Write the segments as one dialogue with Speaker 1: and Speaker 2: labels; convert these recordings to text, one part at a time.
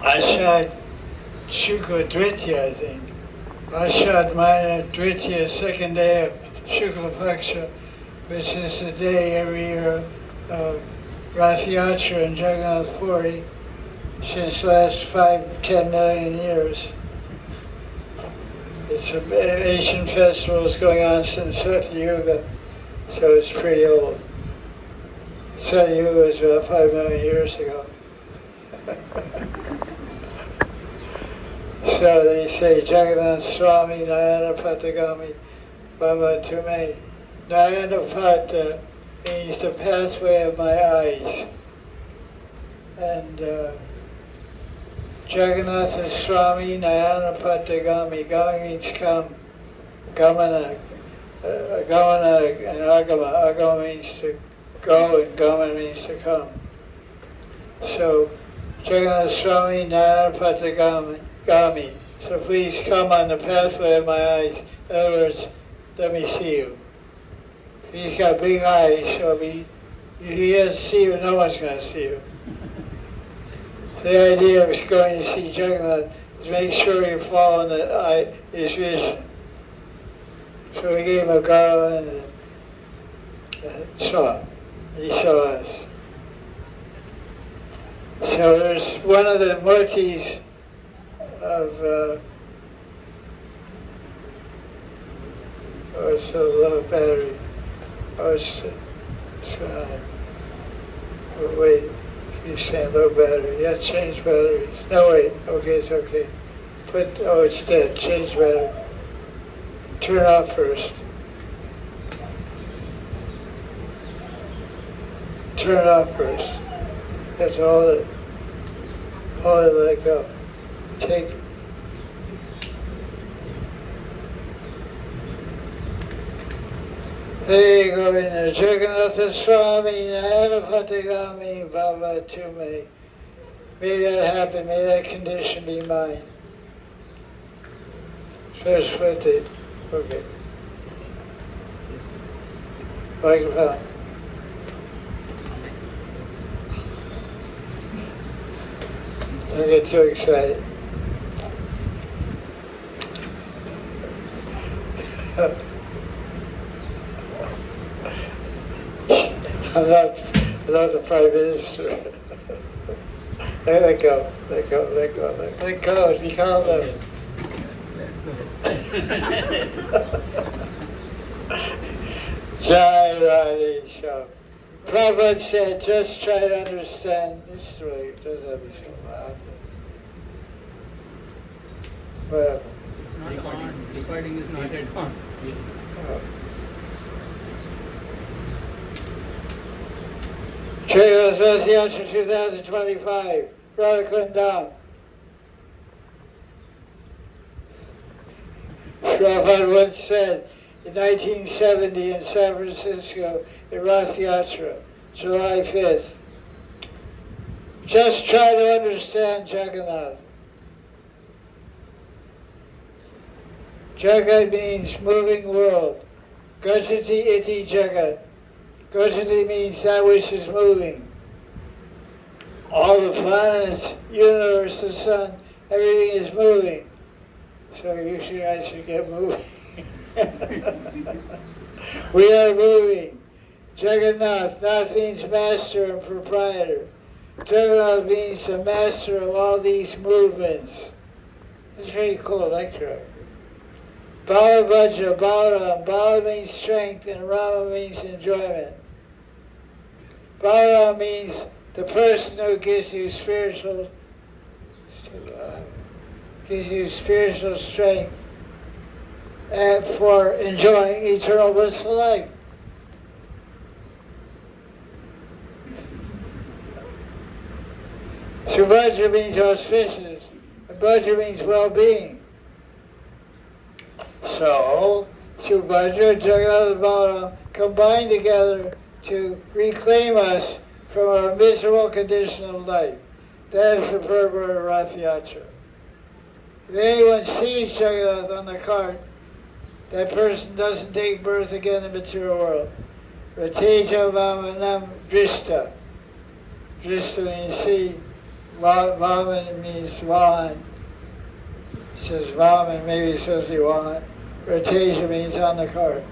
Speaker 1: Ashad Shukla Dvitya, I think. Ashad Mana Dvitya, second day of Shukla Paksha, which is the day every year of Ratha Yatra in Jagannath Puri since the last 5-10 million years. It's an Asian festival that's going on since Satyuga, so it's pretty old. Satyuga was about 5 million years ago. So they say Jagannath Swami Nayana Patagami Baba Tume. Nayana Pata means the pathway of my eyes. And Jagannath Swami Nayana Patagami. Gami means come. Gamana. Gamana and Agama. Agama means to go and Gamana means to come. So Jagannath Swami Nayana Patagami. Gami. So please come on the pathway of my eyes. In other words, let me see you. He's got big eyes, so if he doesn't see you, no one's going to see you. The idea of going to see Jagannath is make sure you follow his vision. So we gave him a garland and saw. He saw us. So there's one of the murtis of it's a low battery. Wait, you're saying low battery. Yeah, change batteries. No, wait, okay, it's okay. It's dead, change battery. Turn off first. Turn it off first. You have to hold it like up. Take. Hey Govinda, Jagannath Swami, Nayana Patagami, Baba Tume. May that happen, may that condition be mine. Saraswati, okay. Microphone. Don't get too excited. I'm not the Prime Minister. Let go. Be calm down. Jai Radhe Sham. Prabhupada said, just try to understand. This is really, it doesn't have to be so loud. Well,
Speaker 2: it's not on. Recording is not at on.
Speaker 1: Chaos Ratha Yatra 2025, Radhakundam. Prabhupada once said in 1970 in San Francisco, in Ratha Yatra, July 5th, just try to understand Jagannath. Jagat means moving world. Gachati iti Jagat. Gachati means that which is moving. All the planets, universe, the sun, everything is moving. So usually I should get moving. We are moving. Jagannath, Nath means master and proprietor. Jagannath means the master of all these movements. It's a very cool lecture. Bala Vajra, Balaram. Bala means strength and Rama means enjoyment. Balaram means the person who gives you spiritual strength and for enjoying eternal blissful life. Subhadra means auspicious, and Bhadra means well-being. So, Subhadra, Jagannath and Balaram combine together to reclaim us from our miserable condition of life. That is the purport of Ratha Yatra. If anyone sees Jagannath on the cart, that person doesn't take birth again in the material world. Rateja Vamanam Drishta. Drishta means see. Vaman means Vahan. It says Vaman, maybe it says Vahan. Rateja means on the cart.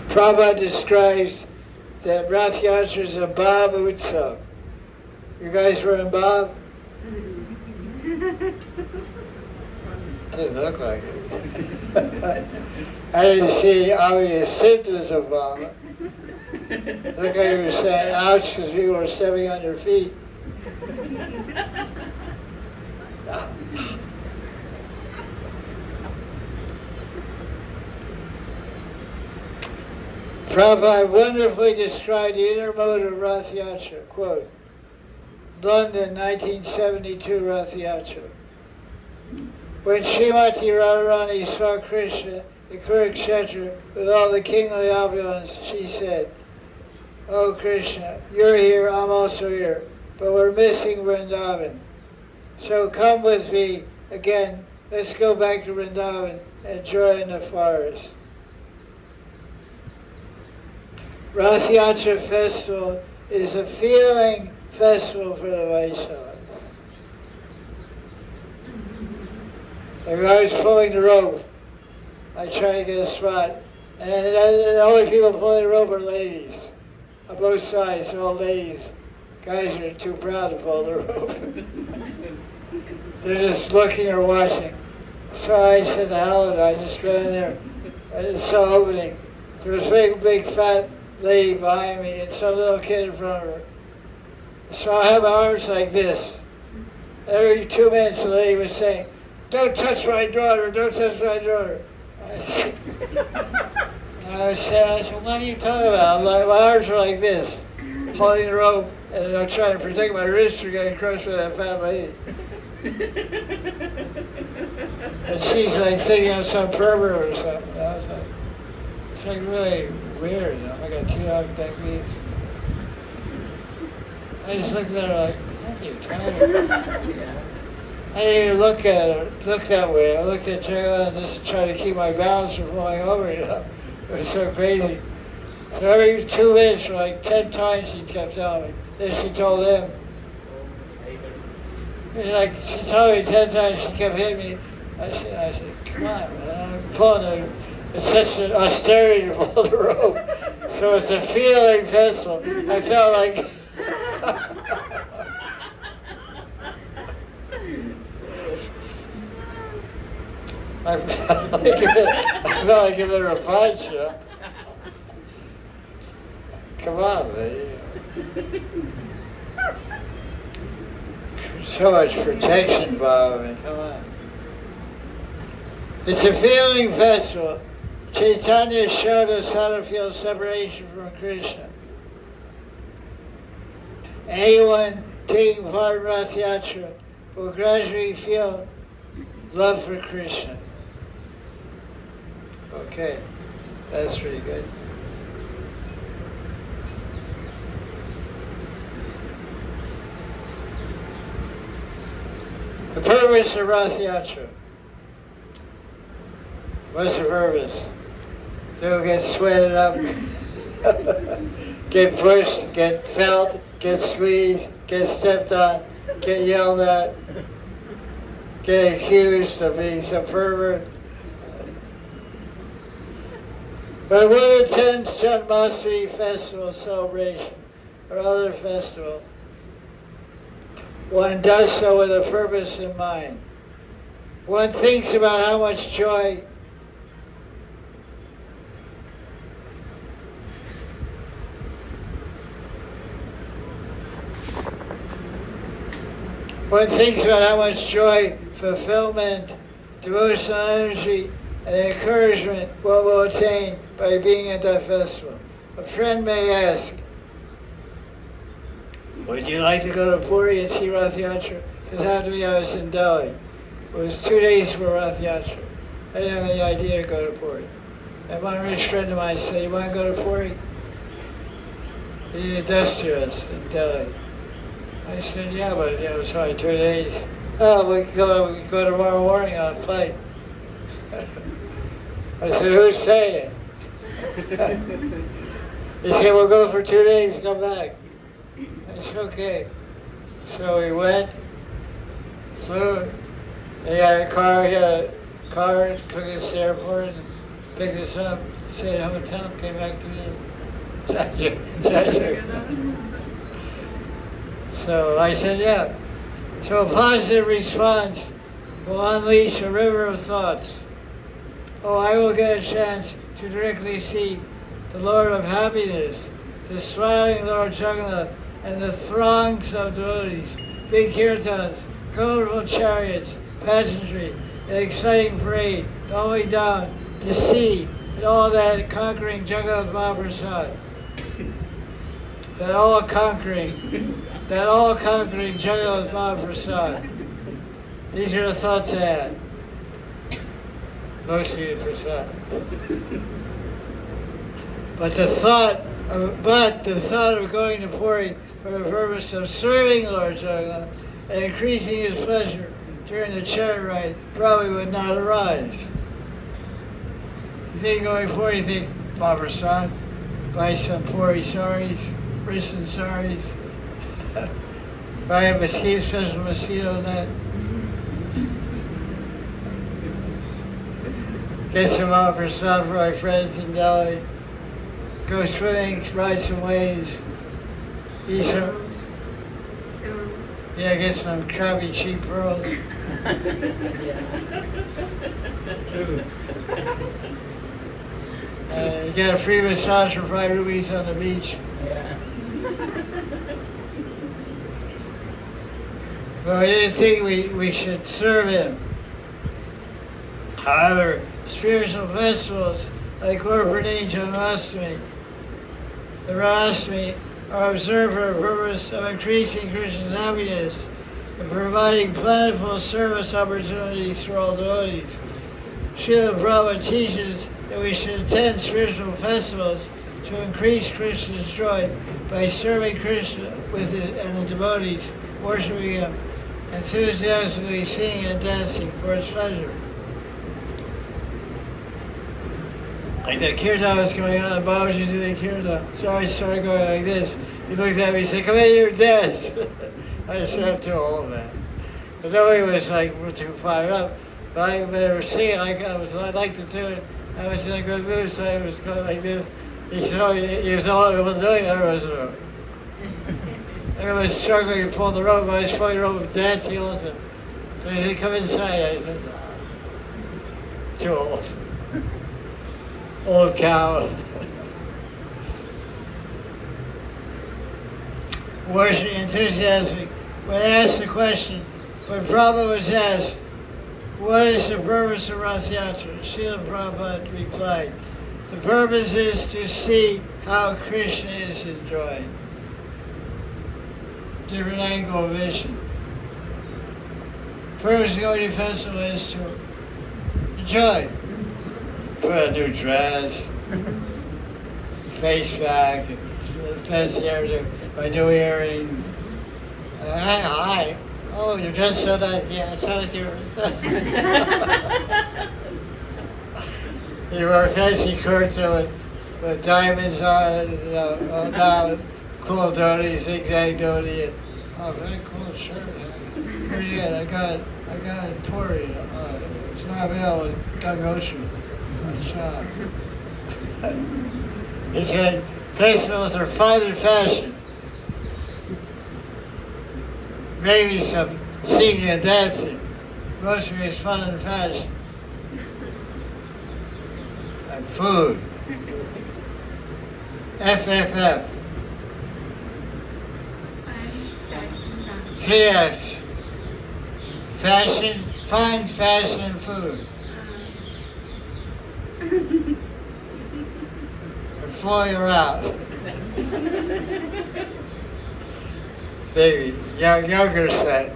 Speaker 1: Prabhupada describes that Ratha Yatra is a Bab Utsav. You guys were in Bab? Didn't look like it. I didn't see obvious symptoms of Bab. Look like you were saying ouch because people were stepping on your feet. Prabhupada wonderfully described the inner mode of Ratha Yatra. Quote, London, 1972 Ratha Yatra. When Srimati Radharani saw Krishna in Kurukshetra with all the kingly opulence, she said, "Oh Krishna, you're here, I'm also here, but we're missing Vrindavan. So come with me again, let's go back to Vrindavan and join the forest." Ratha Yatra festival is a feeling festival for the Vaishnavas. Like I was pulling the rope, I tried to get a spot, and the only people pulling the rope are ladies. On both sides, they're all ladies. Guys are too proud to pull the rope. They're just looking or watching. So I said, the hell with it, I just got in there. I saw opening. There was a big fat lady behind me and some little kid in front of her. So I have my arms like this. Every 2 minutes the lady was saying, "Don't touch my daughter, don't touch my daughter." I said, "What are you talking about?" My arms were like this, holding the rope, and I'm trying to protect my wrist from getting crushed by that fat lady. And she's like thinking I'm some pervert or something. I was like, it's like really weird. I got 2 techniques. I just looked at her like, what are you talking about? I didn't even look at her, look that way. I looked at Jayla and just tried to keep my balance from falling over, It was so crazy. So every 2 minutes, for like 10 times, she kept telling me. Then she told him. Like, she told me 10 times, she kept hitting me. I said, come on, man, I'm pulling her. It's such an austerity to pull the rope. So it's a feeling festival. I felt like... I felt like giving her a punch, Come on, man. So much protection, Bob. I mean, come on. It's a feeling festival. Chaitanya showed us how to feel separation from Krishna. Anyone taking part in Ratha Yatra will gradually feel love for Krishna. Okay, that's pretty good. The purpose of Ratha Yatra. What's the purpose? To get sweated up, get pushed, get felt, get squeezed, get stepped on, get yelled at, get accused of being some pervert. But one attends Janmashtami festival celebration or other festival, one does so with a purpose in mind. One thinks about how much joy fulfillment, devotional energy, and encouragement one will attain by being at that festival. A friend may ask, would you like to go to Puri and see Ratha Yatra? Because after me I was in Delhi. It was 2 days for Ratha Yatra. I didn't have any idea to go to Puri. And one rich friend of mine said, you want to go to Puri? He industrious in Delhi. I said, yeah, but it's only 2 days. Oh, we can go tomorrow morning on a flight. I said, who's paying? He said, we'll go for 2 days and come back. It's okay. So we went, flew. They got a car. He had a car, took us to the airport, and picked us up. Stayed at a hotel. Came back to me. So I said, yeah. So a positive response will unleash a river of thoughts. Oh, I will get a chance to directly see the Lord of Happiness, the smiling Lord Jagannath, and the throngs of devotees, big kirtans, colorful chariots, pageantry, an exciting parade, all the way down to see and all that conquering Jagannath Mahaprasad. That all-conquering Jagannath Mahaprasad. These are the thoughts I had. Mostly the prasad. But the thought of going to Puri for the purpose of serving Lord Jagannath and increasing his pleasure during the chariot ride probably would not arise. You think going Puri, you think, Mahaprasad, buy some Puri saris, prison saris, buy a special mosquito net, get some Mahaprasad for my friends in Delhi, go swimming, ride some waves, eat some, get some crappy cheap pearls.
Speaker 2: True.
Speaker 1: Get a free massage for 5 rupees on the beach.
Speaker 2: Yeah.
Speaker 1: Well, I didn't think we should serve him. However, spiritual festivals like Gorpurnima Janmashtami, the Rasmi, are observed for the purpose of increasing Krishna's happiness and providing plentiful service opportunities for all devotees. Srila Prabhupada teaches that we should attend spiritual festivals to increase Krishna's joy by serving Krishna and the devotees, worshiping him, enthusiastically singing and dancing for his pleasure. Like the kirtan was going on, Babaji was doing kirtan. So I started going like this. He looked at me and said, "Come in here and dance." I said, "I'm too old, man." But nobody was like too fired up. But they were singing like I liked the tune. I was in a good mood, so I was going like this. He saw he was all doing it. Everyone was struggling to pull the rope. I was pulling the rope, dancing also. So he said, "Come inside." I said, "No, too old." Old cow. Worship enthusiastic. When asked the question, when Prabhupada was asked, "What is the purpose of Ratha Yatra?" Srila Prabhupada replied, "The purpose is to see how Krishna is enjoyed." Different angle of vision. Purpose of going to festival is to enjoy. Put a new dress, face pack, fancy everything, my new earring. Hi. Oh, you're dressed so nice. Yeah, so is yours. You wear a fancy kurta with diamonds on it, now cool dhoti, zigzag dhoti. Oh, very cool shirt. Where you get? I got it Puri. It's not available in Gangotri. He said, festivals are fun and fashion. Maybe some singing and dancing. Most of it is fun and fashion. And food. FFF. 3 F's. Fashion, fun, fashion, and food. Before you're out. Baby, younger set.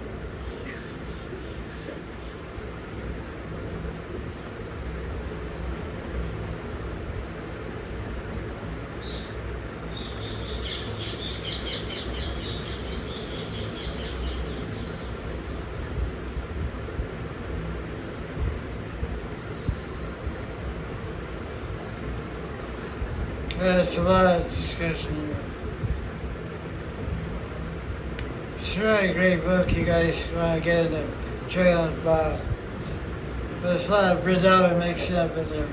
Speaker 1: There's a lot of discussion here. It's a really great book. You guys want to get into Jagannath Baba. There's a lot of Vrindavan mixed up in there.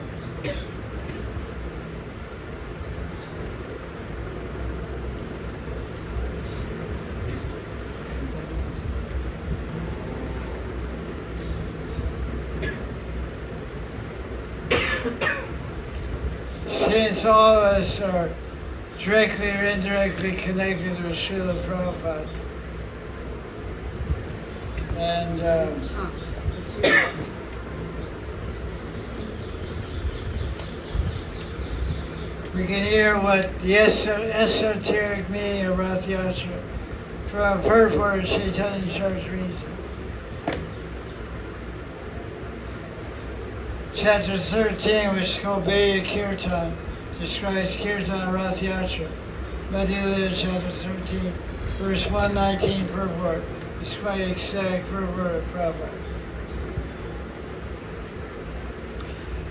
Speaker 1: Since all of us are directly or indirectly connected with Srila Prabhupada, and we can hear what the esoteric meaning of Ratha Yatra from purport of Chaitanya Charitamrita. Chapter 13, which is called Beta Kirtan, describes Kirtan Ratha Yatra. Madhya Lila, chapter 13, verse 119, purport, is quite ecstatic purport of Prabhupada.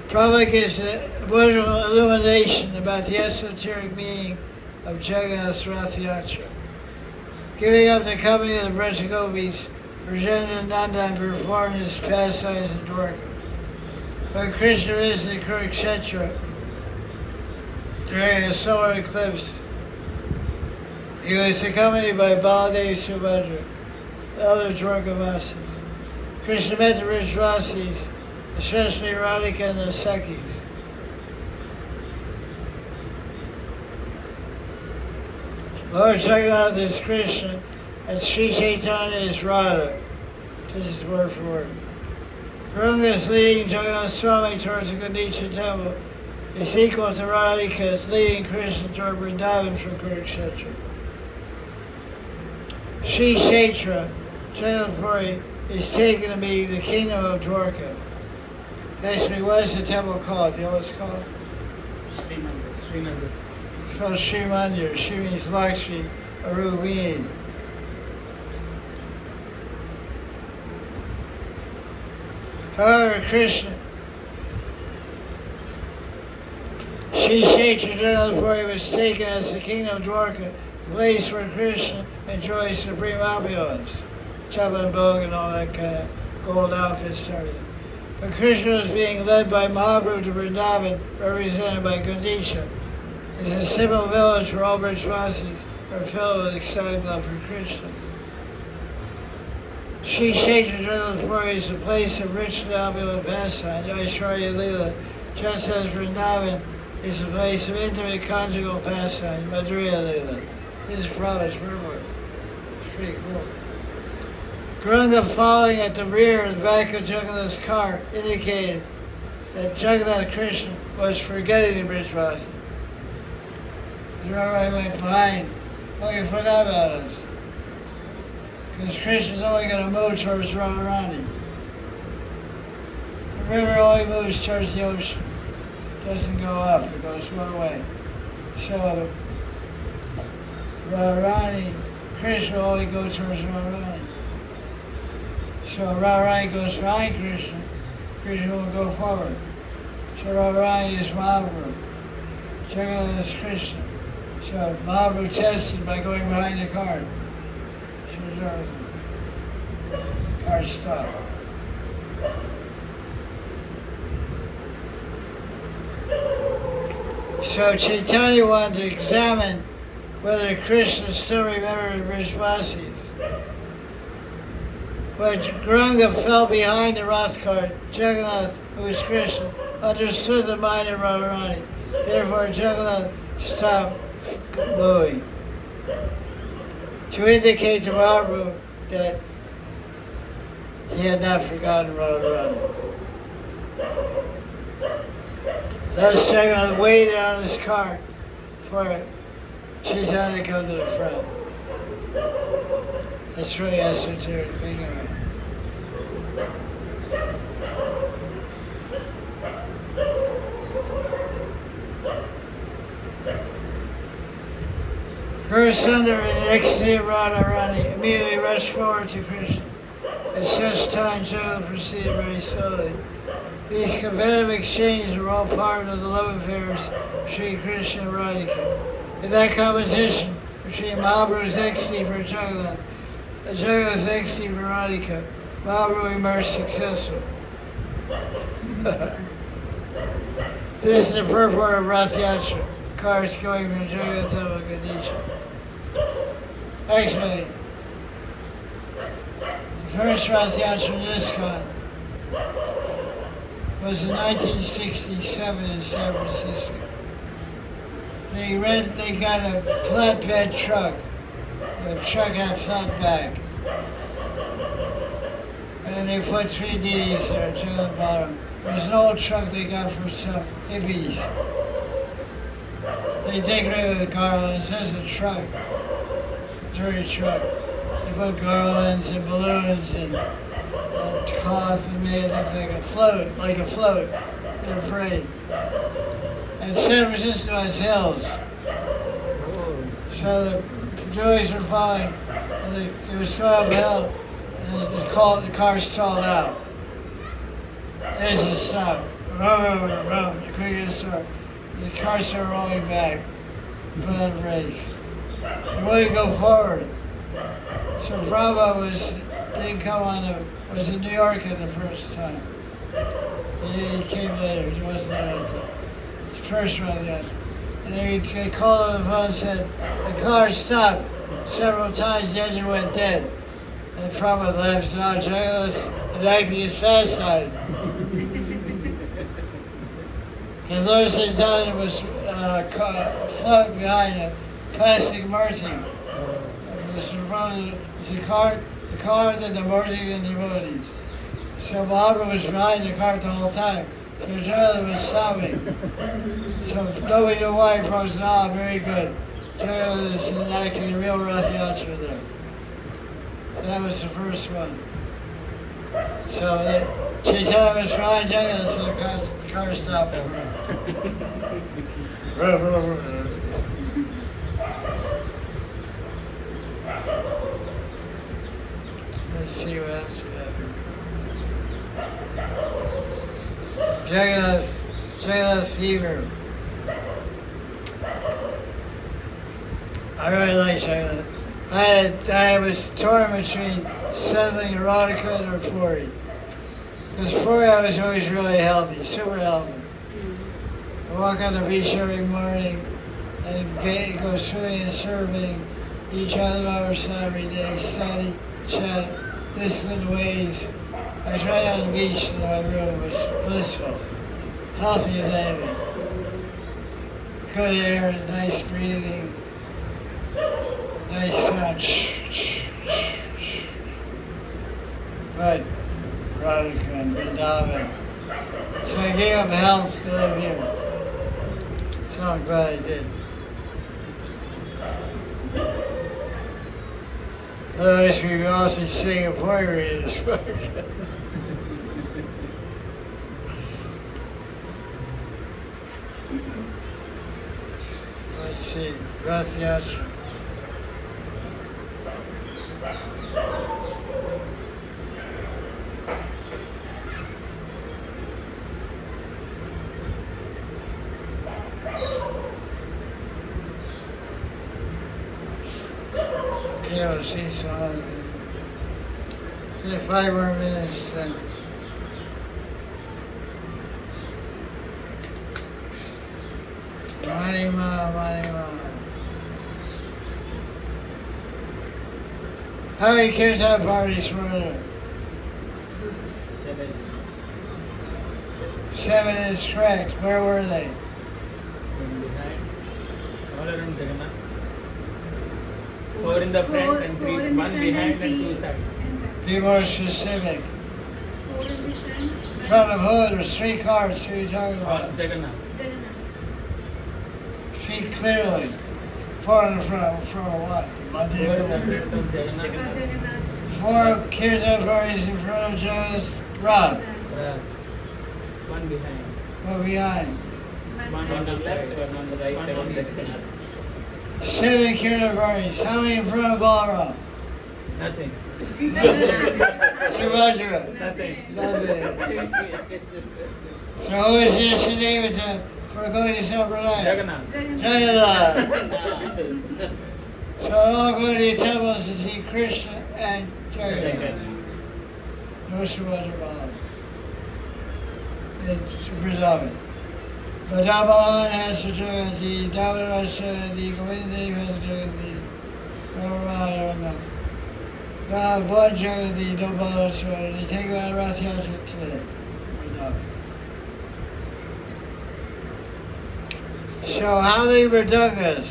Speaker 1: Prabhupada gives a wonderful illumination about the esoteric meaning of Jagannath's Ratha Yatra. Giving up the company of the Braja Gopis, Brajendra Nandan performed his pastimes in Dwarka. When Krishna visited Kurukshetra during a solar eclipse, he was accompanied by Baladev Subhadra, the other Dwarkavasis. Krishna met the Vrajavasis, especially Radhika and the Sakhis. Lord Jagannath is Krishna, and Sri Chaitanya is Radha. This is word for word. Gauranga is leading Jagannath Swami towards the Gundicha temple. Is equal to Radhika is leading Krishna toward Vrindavan from Kurukshetra. Sri Kshetra, Jagannath is taken to be the kingdom of Dwarka. Actually, what is the temple called? Do you know what it's called?
Speaker 2: Srinagar.
Speaker 1: It's called Sri Mandir. Sri means Lakshmi, or Rubini. However, Krishna, Sri Kshetra Jagannath was taken as the kingdom of Dwarka, the place where Krishna enjoys supreme opulence, Chapan Bhog and all that kind of gold outfits and everything. But Krishna was being led by Mahaprabhu to Vrindavan, represented by Gundicha. It's a simple village where all Brajavasis are filled with ecstatic love for Krishna. Sri Kshetra Jagannath is a place of rich and opulent pastime, Aishwarya Lila, just as Vrindavan is a place of intimate conjugal pastime, Madhurya Lila. This is Prabhupada's purport. It's pretty cool. Gauranga following at the rear and back of Jagannath's car indicated that Jagannath Krishna was forgetting the Brajavasis. The Radharani went behind. Oh, you forgot about us. Because Krishna's only going to move towards Radharani. The river only moves towards the ocean. It doesn't go up, it goes one way. So Radharani, Krishna only goes towards Radharani. So Radharani goes behind Krishna, Krishna will go forward. So Radharani is Mahaprabhu. Jagannath is Krishna. So Mahaprabhu tested by going behind the car. Car stopped. So Chaitanya wanted to examine whether Krishna still remembered Vrajavasis. But Gauranga fell behind the Rath cart. Jagannath, who was Krishna, understood the mind of Radharani. Therefore Jagannath stopped moving, to indicate to Mahaprabhu that he had not forgotten Radharani. Thus Jagannath waited on his cart for Chaitanya to come to the front. That's really esoteric thing of it. Kurasundar in the ecstasy of Radharani immediately rushed forward to Krishna. At such time, Jagannath proceeded very slowly. These competitive exchanges were all part of the love affairs between Krishna and Radhika. In that competition between Mahaprabhu's ecstasy for Jagannath Jagannath thinks the Veronica, Mahaprabhu emerged successful. This is the purport of Ratha Yatra. Cars going from Jagannath to Gadisha. Actually, the first Ratha Yatra in ISKCON was in 1967 in San Francisco. They got a flatbed truck. The truck had a flat back. And they put 3 Ds there to the bottom. It was an old truck they got from some hippies. They take rid of the garlands. There's a truck, a dirty truck. They put garlands and balloons and cloth and made it look like a float in a parade. And San Francisco has hills. So the Joys were falling, and it was going uphill, and the car stalled out. They just stopped. Vroom. You couldn't get a start. The car started rolling back. Put on the brakes. It wouldn't go forward. So Prabhupada was in New York at the first time. He came later. He wasn't there at the first run yet. And they called on the phone and said, the car stopped several times, the engine went dead. And Prabhupada laughed and said, Jagannath is acting as fast side. Because Lord Chaitanya was float behind a plastic mercy. It was the car, then the mercy, then the devotees. So Mahaprabhu was behind the cart the whole time. So Jagannath was stopping. So nobody knew why. Prabhupada said, very good. Jagannath is enacting a real Ratha Yatra there. So that was the first one. So Chaitanya was behind Jagannath, so the car stopped. Let's see what else we have. Jagannath fever. I really like Jagannath. I was torn between settling erotica or Puri. Because Puri I was always really healthy, super healthy. I walk on the beach every morning and go swimming and surfing, eat chocolate hours every day, study, chat, listen to the waves. I was right on the beach in my room. It was blissful, healthy as anything. Good air, nice breathing, nice sound. But Radhika and Vrindavan. So I gave up health to live here. So I'm glad I did. Otherwise we could also sing a poetry in this book. Let's see, Ratha Yatra. Okay, let's see some. Say 5 more minutes then. Manima. How many kirtan parties were there?
Speaker 2: 7.
Speaker 1: 7 is correct. Where were they?
Speaker 2: Behind. All around Jagannath. 4 in the front and 3, 1 behind and 2 sides.
Speaker 1: Be more specific.
Speaker 3: 4 in the front.
Speaker 1: In front of who? There's 3 cars. Who are you talking
Speaker 2: All
Speaker 1: about?
Speaker 2: Jagannath.
Speaker 1: Speak clearly. 4 in the front. In front of what?
Speaker 2: 4 in the front of Jagannath.
Speaker 1: 4 kirtan parties in front of Jagannath's Rath.
Speaker 2: 1 behind.
Speaker 1: What behind?
Speaker 2: 1 on the left, 1 on the right side of Jagannath.
Speaker 1: 7 kirtan parties. How many in front of Balaram?
Speaker 2: Nothing.
Speaker 1: Subhadra.
Speaker 2: Nothing.
Speaker 1: So who is yesterday for going to Sampradaya?
Speaker 2: Jagannath.
Speaker 1: Jagannath. So all go to the temples to see Krishna and Jagannath. No Subhadra Balaram. It's beloved. Vadaman has to Jagati, Damodar has to Jagati, Govindev has to Jagati. I don't know. God, one Jagati, don't bother Jagati. Take out Ratha Yatra today. Vrindavan. So how many Mridangas?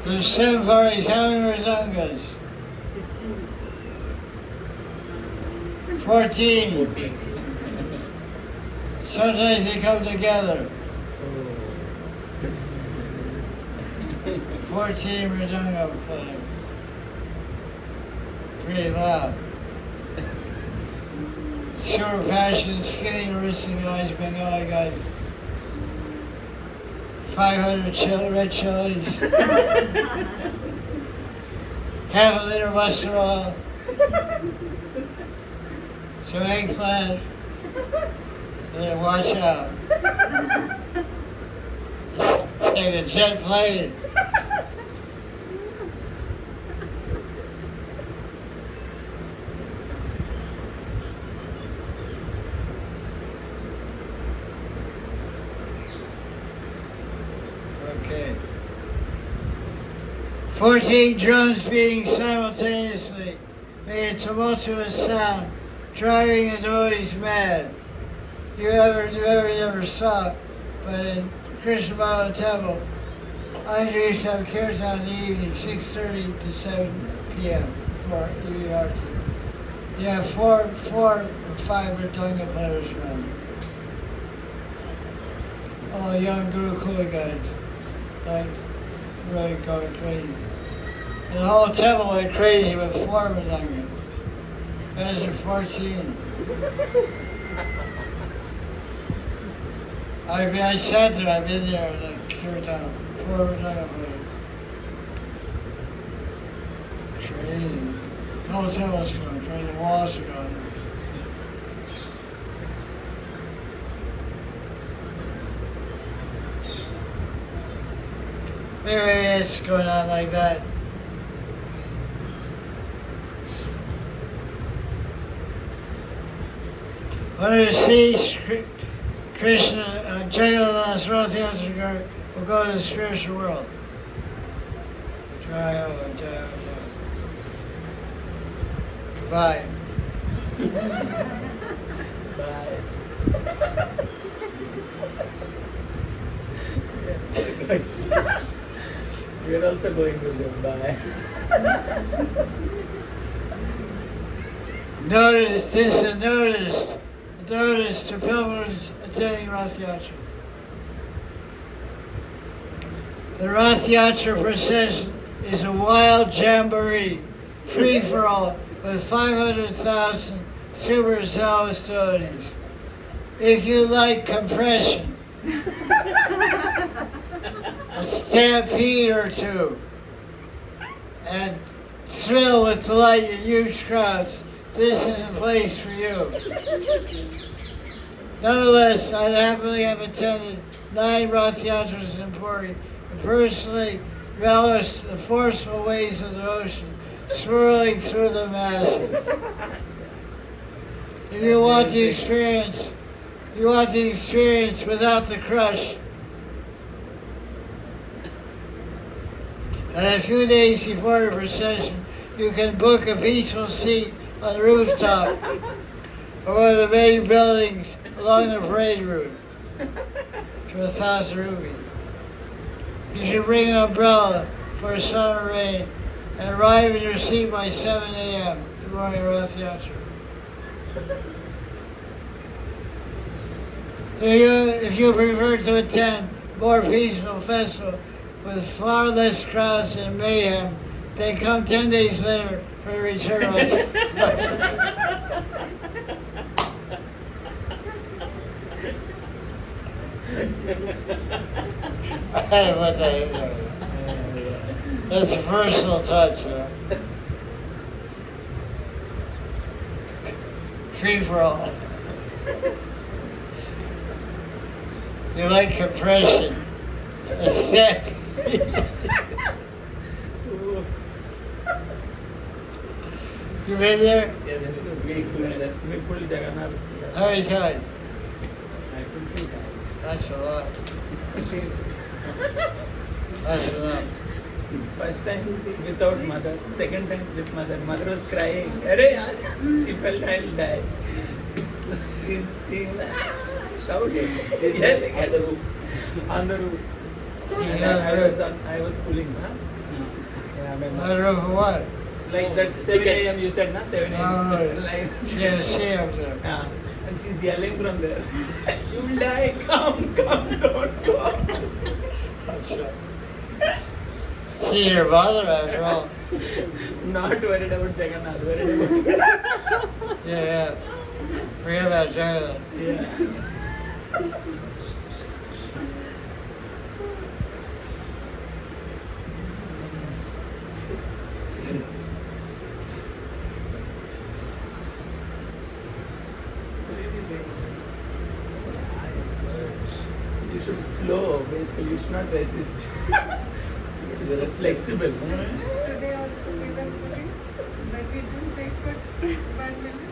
Speaker 1: There's 7 parties. How many Mridangas? 14. Sometimes they come together. 14 Mridanga players. Pretty loud. Super passionate, skinny, wristing guys, Bengali guys. 500 red chilies. Half a liter mustard oil. Some eggplant. And then watch out. Take a jet plane. Okay. 14 drums beating simultaneously made a tumultuous sound, driving the devotees mad. You never saw it, but in Krishna Balaram Temple, I introduced some kirtan in the evening, 6:30 to 7 p.m. for EVRT. You have 4 and 5 Mridanga players around. All young Gurukula guys, like really going crazy. And the whole temple went crazy with 4 Mridangas. Imagine 14. I sat there, I've been there in the kirtan, 4 Mridanga players. Crazy. The whole temple's going crazy, the walls are going. Anyway, it's going on like that. One of the seeds, Krishna, Jagannath's Ratha Yatra will go to the spiritual world. Jaya, Jaya, Jaya. Bye.
Speaker 2: Bye. We are also going with them. Bye.
Speaker 1: Notice, this is a notice. A notice to pilgrims attending Ratha Yatra. The Ratha Yatra procession is a wild jamboree, free for all, with 500,000 super zealous devotees. If you like compression, a stampede or two, and thrill with delight in huge crowds, this is the place for you. Nonetheless, I happily have attended 9 Ratha Yatras in Puri and personally relish the forceful waves of devotion swirling through the masses. If you want the experience, without the crush, and a few days before the procession, you can book a peaceful seat on the rooftop or one of the main buildings along the parade route for 1,000 rupees. You should bring an umbrella for sun or rain and arrive in your seat by 7 a.m. the morning of Ratha Yatra. If you prefer to attend a more peaceful festival with far less crowds and mayhem, then come 10 days later for a return. I don't know what that is. That's a personal touch, Free for all. You like compression. It's that. You been there?
Speaker 2: Yes, we pulled Jagannath.
Speaker 1: How many times?
Speaker 2: I pulled 3 times.
Speaker 1: That's a lot. That's enough.
Speaker 2: First time without mother, second time with mother. Mother was crying. Arey, yaar. She felt I'll die. She's shouting. She's yelling at the roof. On the roof. And I was pulling, huh? Yeah, my
Speaker 1: I
Speaker 2: mother.
Speaker 1: don't know for what.
Speaker 2: Like that 7 a.m. you said, na? 7 a.m.
Speaker 1: Oh,
Speaker 2: Like,
Speaker 1: yeah, see up there.
Speaker 2: yeah. And she's yelling from there. You'll die. Come, don't go.
Speaker 1: That's right. See your mother after all.
Speaker 2: Not worried about Jagannath, worried about
Speaker 1: Yeah. Forget about Jagannath.
Speaker 2: yeah. You should flow, basically. You should not resist. You're so flexible.
Speaker 3: Today also we were pulling, but we didn't take for 1 minute.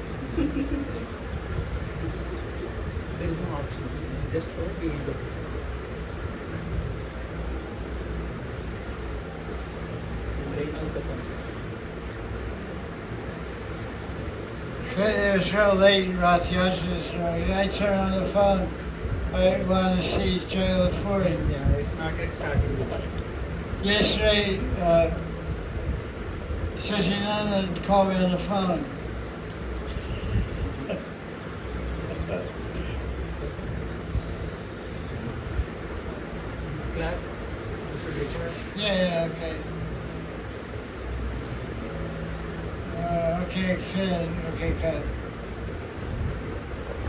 Speaker 2: There is no option. Just flow, we will go. Rain also comes.
Speaker 1: It was so late in Ratha Yatra, I turned on the phone. I want to see Jail for him.
Speaker 2: Yeah, it's not yet started.
Speaker 1: Yesterday, Sachinanda called me on the phone.
Speaker 2: This class, you should record.
Speaker 1: Yeah, okay. Okay, Finn, okay, cut.